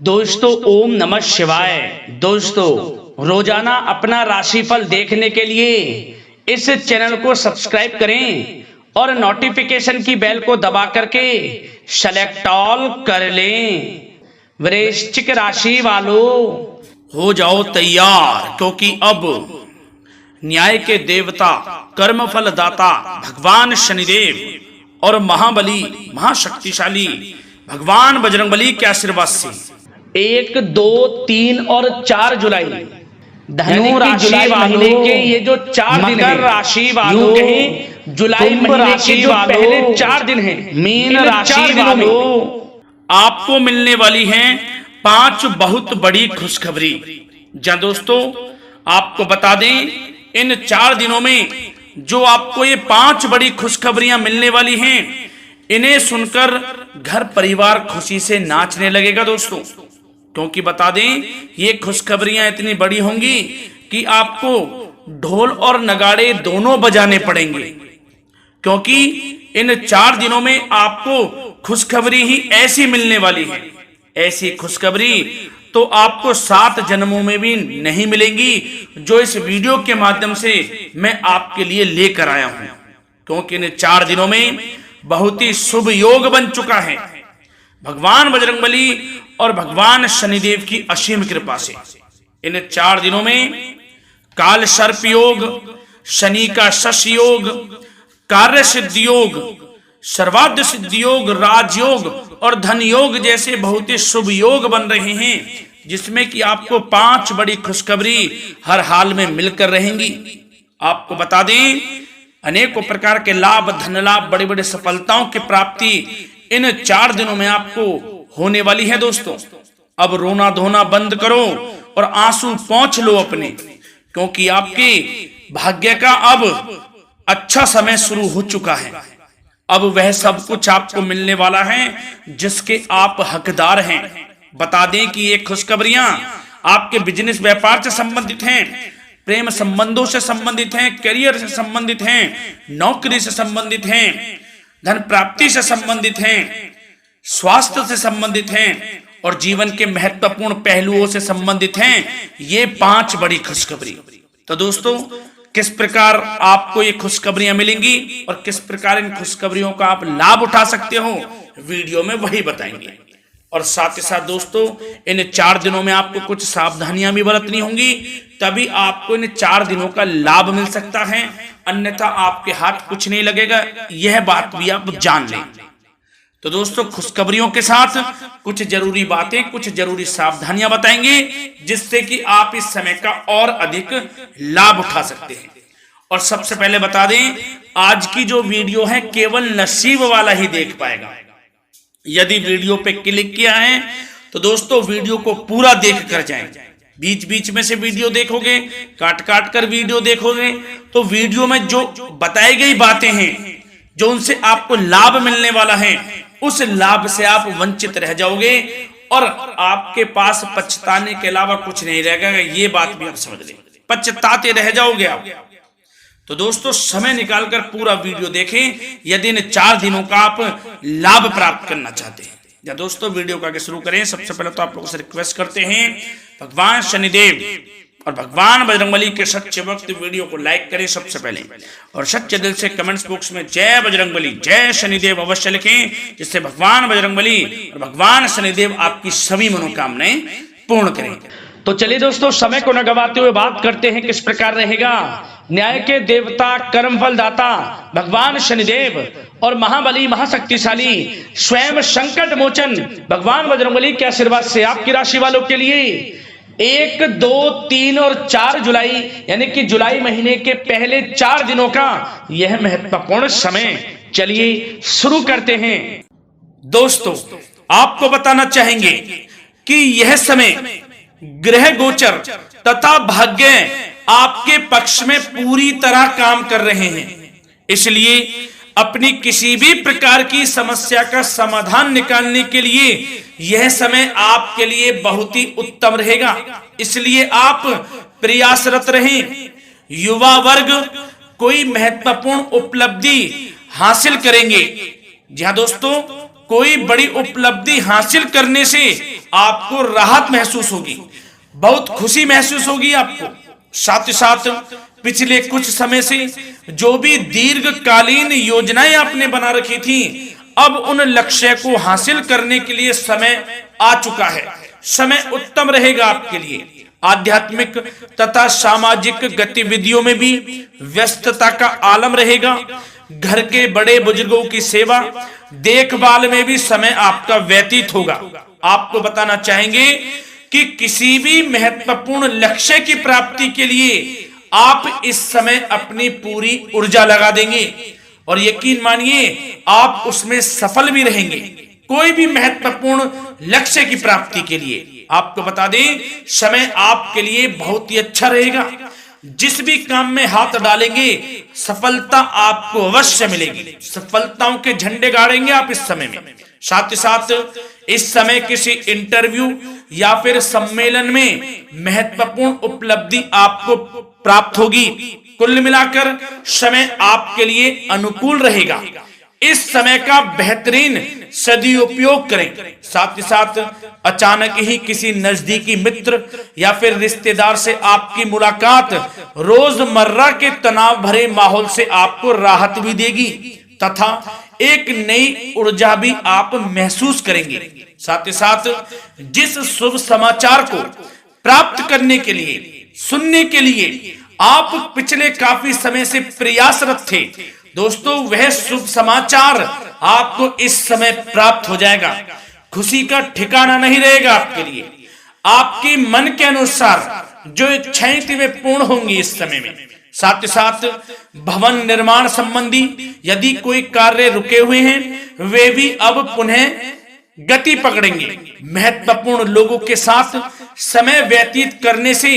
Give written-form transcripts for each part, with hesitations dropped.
दोस्तों ओम नमः शिवाय। दोस्तों रोजाना अपना राशिफल देखने के लिए इस चैनल को सब्सक्राइब करें और नोटिफिकेशन की बेल को दबा करके सेलेक्ट ऑल कर लें। वृश्चिक राशि वालों हो जाओ तैयार, क्योंकि अब न्याय के देवता, कर्मफल दाता भगवान शनिदेव और महाबली महाशक्तिशाली भगवान बजरंगबली के आशीर्वाद से 1, 2, 3 और 4 जुलाई धनु राशि महीने के ये जो 4 दिन है, राशि वालों कहें जुलाई महीने के जो पहले 4 दिन है, मीन राशि वालों आपको मिलने वाली हैं 5 बहुत बड़ी खुशखबरी। जहाँ दोस्तों आपको बता दें, इन 4 दिनों में जो आपको ये 5 बड़ी खुशखबरियां मिलने वाली हैं, इन्हें सुनकर घर परिवार खुशी से नाचने लगेगा दोस्तों। क्योंकि बता दें ये खुशखबरियां इतनी बड़ी होंगी कि आपको ढोल और नगाड़े दोनों बजाने पड़ेंगे, क्योंकि इन 4 दिनों में आपको खुशखबरी ही ऐसी मिलने वाली है। ऐसी खुशखबरी तो आपको 7 जन्मों में भी नहीं मिलेंगी, जो इस वीडियो के माध्यम से मैं आपके लिए लेकर आया हूं। क्योंकि इन 4 दिनों में बहुत ही शुभ योग बन चुका है भगवान बजरंगबली और भगवान शनिदेव की असीम कृपा से। इन 4 दिनों में काल सर्प योग, शनि का शश योग, कार्य सिद्धि योग, सर्वाद्य सिद्धि योग, राजयोग और धन योग जैसे बहुत ही शुभ योग बन रहे हैं, जिसमें कि आपको 5 बड़ी खुशखबरी हर हाल में मिलकर रहेंगी। आपको बता दें अनेकों प्रकार के लाभ, धन लाभ, बड़ी बड़ी सफलताओं की प्राप्ति इन 4 दिनों में आपको होने वाली है दोस्तों। अब रोना धोना बंद करो और आंसू पोंछ लो अपने, क्योंकि आपके भाग्य का अब अच्छा समय शुरू हो चुका है। अब वह सब कुछ आपको मिलने वाला है जिसके आप हकदार हैं। बता दें कि ये खुशखबरियां आपके बिजनेस व्यापार से संबंधित हैं, प्रेम संबंधों से संबंधित हैं, करियर से संबंधित हैं, नौकरी से संबंधित हैं, धन प्राप्ति से संबंधित हैं, स्वास्थ्य से संबंधित हैं और जीवन के महत्वपूर्ण पहलुओं से संबंधित हैं। ये 5 बड़ी खुशखबरी। तो दोस्तों किस प्रकार आपको ये खुशखबरियां मिलेंगी और किस प्रकार इन खुशखबरियों का आप लाभ उठा सकते हो, वीडियो में वही बताएंगे। और साथ ही साथ दोस्तों इन 4 दिनों में आपको कुछ सावधानियां भी बरतनी होंगी, तभी आपको इन 4 दिनों का लाभ मिल सकता है, अन्यथा आपके हाथ कुछ नहीं लगेगा। यह बात भी आप जान लें। तो दोस्तों खुशखबरियों के साथ कुछ जरूरी बातें, कुछ जरूरी सावधानियां बताएंगे, जिससे कि आप इस समय का और अधिक लाभ उठा सकते हैं। और सबसे पहले बता दें, आज की जो वीडियो है केवल नसीब वाला ही देख पाएगा। यदि वीडियो पे क्लिक किया है तो दोस्तों वीडियो को पूरा देख कर जाएं। बीच बीच में से वीडियो देखोगे, काट काट कर वीडियो देखोगे, तो वीडियो में जो बताई गई बातें हैं, जो उनसे आपको लाभ मिलने वाला है, उस लाभ से आप वंचित रह जाओगे और आपके पास पछताने के अलावा कुछ नहीं रहेगा। ये बात भी आप समझ लें, पछताते रह जाओगे आप। तो दोस्तों समय निकालकर पूरा वीडियो देखें यदि इन 4 दिनों का आप लाभ प्राप्त करना चाहते हैं। या दोस्तों वीडियो को आगे शुरू करें, सबसे पहले तो आप लोगों से रिक्वेस्ट करते हैं भगवान शनिदेव और भगवान बजरंगबली के सच्चे भक्त वीडियो को लाइक करें सबसे पहले, और सच्चे दिल से कमेंट्स बॉक्स में जय बजरंगबली, जय शनिदेव अवश्य लिखें, जिससे भगवान बजरंगबली और भगवान शनिदेव आपकी सभी मनोकामनाएं पूर्ण करें। तो चलिए दोस्तों समय को न गवाते हुए बात करते हैं किस प्रकार रहेगा न्याय के देवता, कर्मफल दाता भगवान शनिदेव और महाबली महाशक्तिशाली स्वयं संकट मोचन भगवान बजरंगबली के आशीर्वाद से आपकी राशि वालों के लिए 1, 2, 3 और 4 जुलाई यानी कि जुलाई महीने के पहले 4 दिनों का यह महत्वपूर्ण समय। चलिए शुरू करते हैं। दोस्तों आपको बताना चाहेंगे कि यह समय ग्रह गोचर तथा भाग्य आपके पक्ष में पूरी तरह काम कर रहे हैं, इसलिए अपनी किसी भी प्रकार की समस्या का समाधान निकालने के लिए यह समय आपके लिए बहुत ही उत्तम रहेगा। इसलिए आप प्रयासरत रहें। युवा वर्ग कोई महत्वपूर्ण उपलब्धि हासिल करेंगे। जी हाँ दोस्तों, कोई बड़ी उपलब्धि हासिल करने से आपको राहत महसूस होगी, बहुत खुशी महसूस होगी आपको। साथ ही साथ पिछले कुछ समय से जो भी दीर्घकालीन योजनाएं आपने बना रखी थी, अब उन लक्ष्य को हासिल करने के लिए समय आ चुका है। समय उत्तम रहेगा आपके लिए। आध्यात्मिक तथा सामाजिक गतिविधियों में भी व्यस्तता का आलम रहेगा। घर के बड़े बुजुर्गों की सेवा देखभाल में भी समय आपका व्यतीत होगा। आपको बताना चाहेंगे कि किसी भी महत्वपूर्ण लक्ष्य की प्राप्ति के लिए आप इस समय अपनी पूरी ऊर्जा लगा देंगे और यकीन मानिए आप उसमें सफल भी रहेंगे। कोई भी महत्वपूर्ण लक्ष्य की प्राप्ति के लिए आपको बता दें, समय आपके लिए बहुत ही अच्छा रहेगा। जिस भी काम में हाथ डालेंगे सफलता आपको अवश्य मिलेगी। सफलताओं के झंडे गाड़ेंगे आप इस समय में। साथ ही साथ इस समय किसी इंटरव्यू या फिर सम्मेलन में महत्वपूर्ण उपलब्धि आपको प्राप्त होगी। कुल मिलाकर समय आपके लिए अनुकूल रहेगा। इस समय का बेहतरीन सदुपयोग करें। साथ ही साथ अचानक ही किसी नजदीकी मित्र या फिर रिश्तेदार से आपकी मुलाकात रोजमर्रा के तनाव भरे माहौल से आपको राहत भी देगी तथा एक नई ऊर्जा भी आप महसूस करेंगे। साथ ही साथ जिस शुभ समाचार को प्राप्त करने के लिए, सुनने के लिए आप पिछले काफी समय से प्रयासरत थे दोस्तों, वह शुभ समाचार आपको इस समय प्राप्त हो जाएगा। खुशी का ठिकाना नहीं रहेगा आपके लिए। आपके मन के अनुसार जो इच्छाएं थी वे पूर्ण होंगी इस समय में। साथ ही साथ भवन निर्माण संबंधी यदि कोई कार्य रुके हुए हैं वे भी अब पुनः गति पकड़ेंगे। महत्वपूर्ण लोगों के साथ समय व्यतीत करने से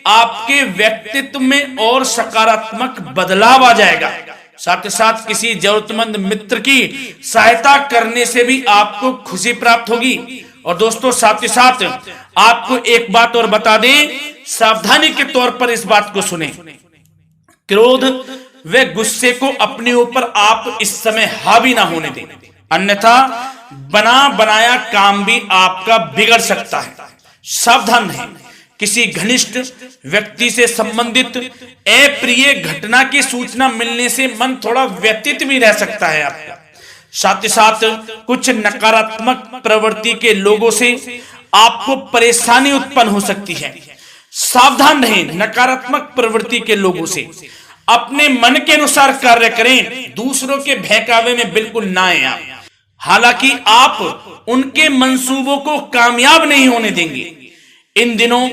आपके व्यक्तित्व में और सकारात्मक बदलाव आ जाएगा। साथ ही साथ किसी जरूरतमंद मित्र की सहायता करने से भी आपको खुशी प्राप्त होगी। और दोस्तों साथ ही साथ आपको एक बात और बता दें, सावधानी के तौर पर इस बात को सुने। क्रोध व गुस्से को अपने ऊपर आप इस समय हावी ना होने दें, अन्यथा बना बनाया काम भी आपका बिगड़ सकता है। सावधान रहें। किसी घनिष्ठ व्यक्ति से संबंधित अप्रिय घटना की सूचना मिलने से मन थोड़ा व्यतीत भी रह सकता है आपका। साथ ही साथ कुछ नकारात्मक प्रवृत्ति के लोगों से आपको परेशानी उत्पन्न हो सकती है। सावधान रहें नकारात्मक प्रवृत्ति के लोगों से। अपने मन के अनुसार कार्य करें, दूसरों के बहकावे में बिल्कुल ना आए आप। हालांकि आप उनके मंसूबों को कामयाब नहीं होने देंगे। इन दिनों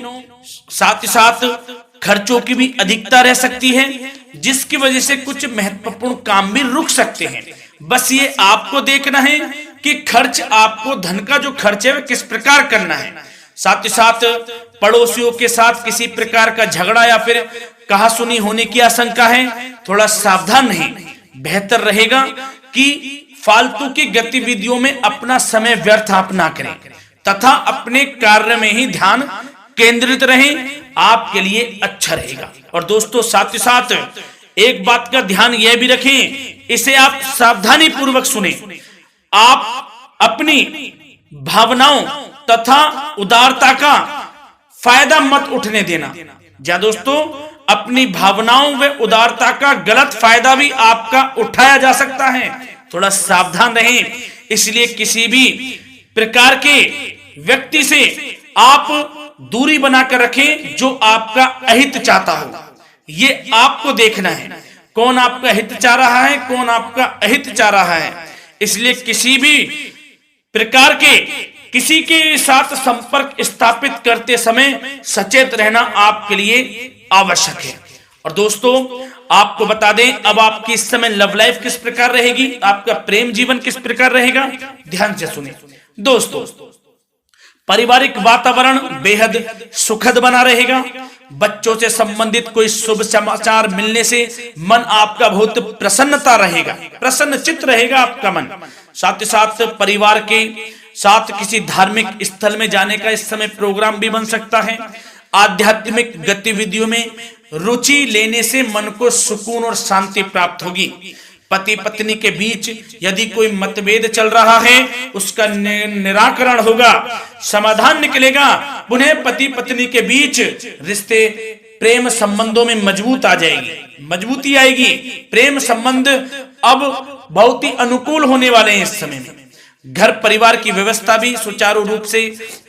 साथ ही साथ खर्चों की भी अधिकता रह सकती है, जिसकी वजह से कुछ महत्वपूर्ण काम भी रुक सकते हैं। बस ये आपको देखना है कि खर्च, आपको धन का जो खर्च है वह किस प्रकार करना है। साथ ही साथ पड़ोसियों के साथ किसी प्रकार का झगड़ा या फिर कहासुनी होने की आशंका है, थोड़ा सावधान रहें। बेहतर रहेगा कि फालतू की गतिविधियों में अपना समय व्यर्थ आप ना करें तथा अपने कार्य में ही ध्यान केंद्रित रहें, आपके लिए अच्छा रहेगा। और दोस्तों साथ ही साथ एक बात का ध्यान यह भी रखें, इसे आप सावधानी पूर्वक सुने। आप अपनी भावनाओं तथा उदारता का फायदा मत उठने देना। या दोस्तों अपनी भावनाओं व उदारता का गलत फायदा भी आपका उठाया जा सकता है, थोड़ा सावधान रहें। इसलिए किसी भी प्रकार के व्यक्ति से आप दूरी बनाकर रखें जो आपका अहित चाहता हो। ये आपको देखना है कौन आपका हित चाह रहा है, कौन आपका अहित चाह रहा है। इसलिए किसी भी प्रकार के किसी के साथ संपर्क स्थापित करते समय सचेत रहना आपके लिए आवश्यक है। और दोस्तों आपको बता दें, अब आपकी इस समय लव लाइफ किस प्रकार रहेगी, आपका प्रेम जीवन किस प्रकार रहेगा, ध्यान से सुने। दोस्तों पारिवारिक वातावरण बेहद सुखद बना रहेगा। बच्चों से संबंधित कोई शुभ समाचार मिलने से मन आपका बहुत प्रसन्नता रहेगा, प्रसन्न चित्त रहेगा आपका मन। साथ ही साथ परिवार के साथ किसी धार्मिक स्थल में जाने का इस समय प्रोग्राम भी बन सकता है। आध्यात्मिक गतिविधियों में रुचि लेने से मन को सुकून और शांति प्राप्त होगी। पति पत्नी के बीच यदि कोई मतभेद चल रहा है उसका निराकरण होगा, समाधान निकलेगा। पुनः पति पत्नी के बीच रिश्ते प्रेम संबंधों में मजबूती आएगी। प्रेम संबंध अब बहुत ही अनुकूल होने वाले हैं इस समय में। घर परिवार की व्यवस्था भी सुचारू रूप से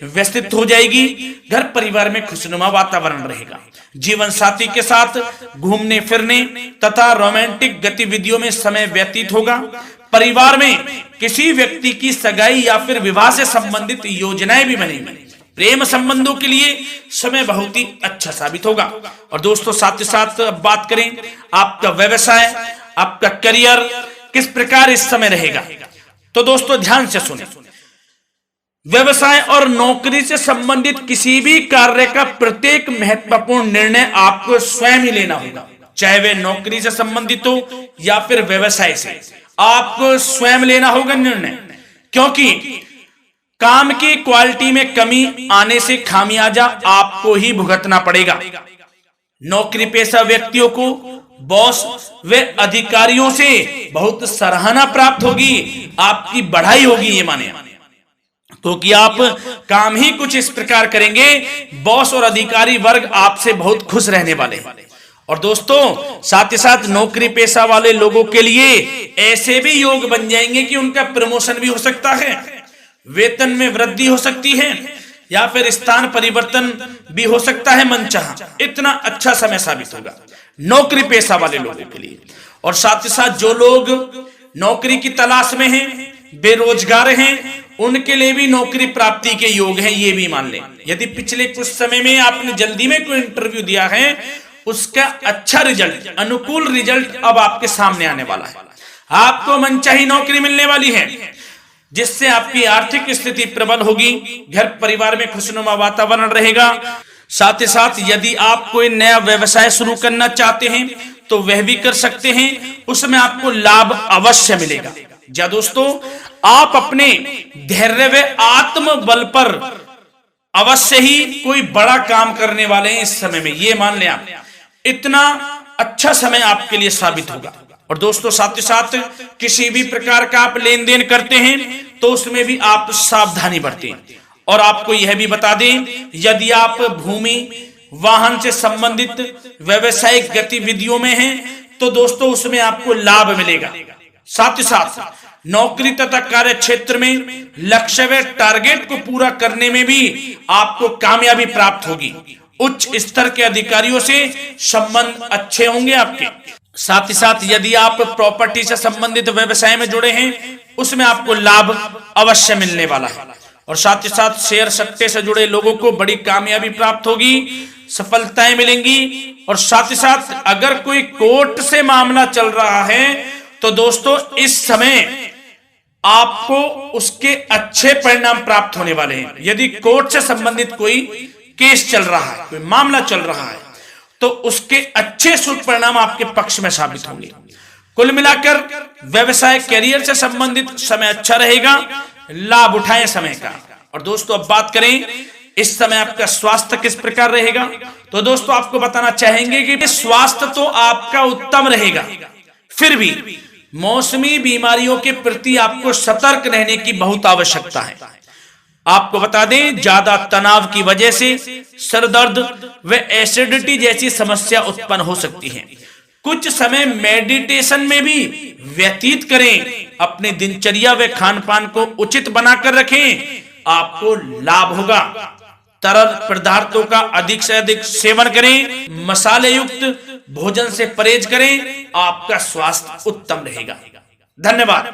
व्यवस्थित हो जाएगी। घर परिवार में खुशनुमा वातावरण रहेगा। जीवन साथी के साथ घूमने फिरने तथा रोमांटिक गतिविधियों में समय व्यतीत होगा। परिवार में किसी व्यक्ति की सगाई या फिर विवाह से संबंधित योजनाएं भी बनेंगी। प्रेम संबंधों के लिए समय बहुत ही अच्छा साबित होगा। और दोस्तों साथ ही साथ अब बात करें आपका व्यवसाय, आपका करियर किस प्रकार इस समय रहेगा। तो दोस्तों ध्यान से सुने, व्यवसाय और नौकरी से संबंधित किसी भी कार्य का प्रत्येक महत्वपूर्ण निर्णय आपको स्वयं ही लेना होगा, चाहे वे नौकरी से संबंधित हो या फिर व्यवसाय से। आपको स्वयं लेना होगा निर्णय, क्योंकि काम की क्वालिटी में कमी आने से खामियाजा आपको ही भुगतना पड़ेगा। नौकरी पेशा व्यक्तियों को बॉस व अधिकारियों से बहुत सराहना प्राप्त होगी, आपकी बढ़ाई होगी, ये माने तो कि आप काम ही कुछ इस प्रकार करेंगे, बॉस और अधिकारी वर्ग आपसे बहुत खुश रहने वाले हैं। और दोस्तों साथ ही साथ नौकरी पेशा वाले लोगों के लिए ऐसे भी योग बन जाएंगे कि उनका प्रमोशन भी हो सकता है, वेतन में वृद्धि हो सकती है या फिर स्थान परिवर्तन भी हो सकता है मनचाहा। इतना अच्छा समय साबित होगा नौकरी पेशा वाले लोगों के लिए। और साथ ही साथ जो लोग नौकरी की तलाश में हैं, बेरोजगार हैं, उनके लिए भी नौकरी प्राप्ति के योग हैं, ये भी मान लें। यदि पिछले कुछ समय में आपने जल्दी में कोई इंटरव्यू दिया है, उसका अच्छा रिजल्ट, अनुकूल रिजल्ट अब आपके सामने आने वाला है। आपको मनचाही नौकरी मिलने वाली है, जिससे आपकी आर्थिक स्थिति प्रबल होगी। घर परिवार में खुशनुमा वातावरण रहेगा। साथ ही साथ यदि आप कोई नया व्यवसाय शुरू करना चाहते हैं तो वह भी कर सकते हैं, उसमें आपको लाभ अवश्य मिलेगा। जा दोस्तों, आप अपने धैर्य व आत्मबल पर अवश्य ही कोई बड़ा काम करने वाले हैं इस समय में, ये मान लें आप। इतना अच्छा समय आपके लिए साबित होगा। और दोस्तों साथ ही साथ किसी भी प्रकार का आप लेन देन करते हैं तो उसमें भी आप सावधानी बरतें। और आपको यह भी बता दें, यदि आप भूमि वाहन से संबंधित व्यवसायिक गतिविधियों में हैं तो दोस्तों उसमें आपको लाभ मिलेगा। साथ ही साथ नौकरी तथा कार्य क्षेत्र में लक्ष्य व टारगेट को पूरा करने में भी आपको कामयाबी प्राप्त होगी। उच्च स्तर के अधिकारियों से संबंध अच्छे होंगे आपके। साथ ही साथ यदि आप प्रॉपर्टी से संबंधित व्यवसाय में जुड़े हैं, उसमें आपको लाभ अवश्य मिलने वाला है। और साथ ही साथ शेयर सट्टे से जुड़े लोगों को बड़ी कामयाबी प्राप्त होगी, सफलताएं मिलेंगी। और साथ ही साथ अगर कोई कोर्ट से मामला चल रहा है तो दोस्तों इस समय आपको उसके अच्छे परिणाम प्राप्त होने वाले हैं। यदि कोर्ट से संबंधित कोई केस चल रहा है, कोई मामला चल रहा है, तो उसके अच्छे शुभ परिणाम आपके पक्ष में साबित होंगे। कुल मिलाकर व्यवसाय करियर से संबंधित समय अच्छा रहेगा, लाभ उठाएं समय का। और दोस्तों अब बात करें इस समय आपका स्वास्थ्य किस प्रकार रहेगा, तो दोस्तों आपको बताना चाहेंगे कि स्वास्थ्य तो आपका उत्तम रहेगा, फिर भी मौसमी बीमारियों के प्रति आपको सतर्क रहने की बहुत आवश्यकता है। आपको बता दें, ज्यादा तनाव की वजह से सर दर्द व एसिडिटी जैसी समस्या उत्पन्न हो सकती है। कुछ समय मेडिटेशन में भी व्यतीत करें, अपनी दिनचर्या व खान पान को उचित बनाकर रखें, आपको लाभ होगा। तरल पदार्थों का अधिक से अधिक सेवन करें, मसाले युक्त भोजन से परहेज करें, आपका स्वास्थ्य उत्तम रहेगा। धन्यवाद।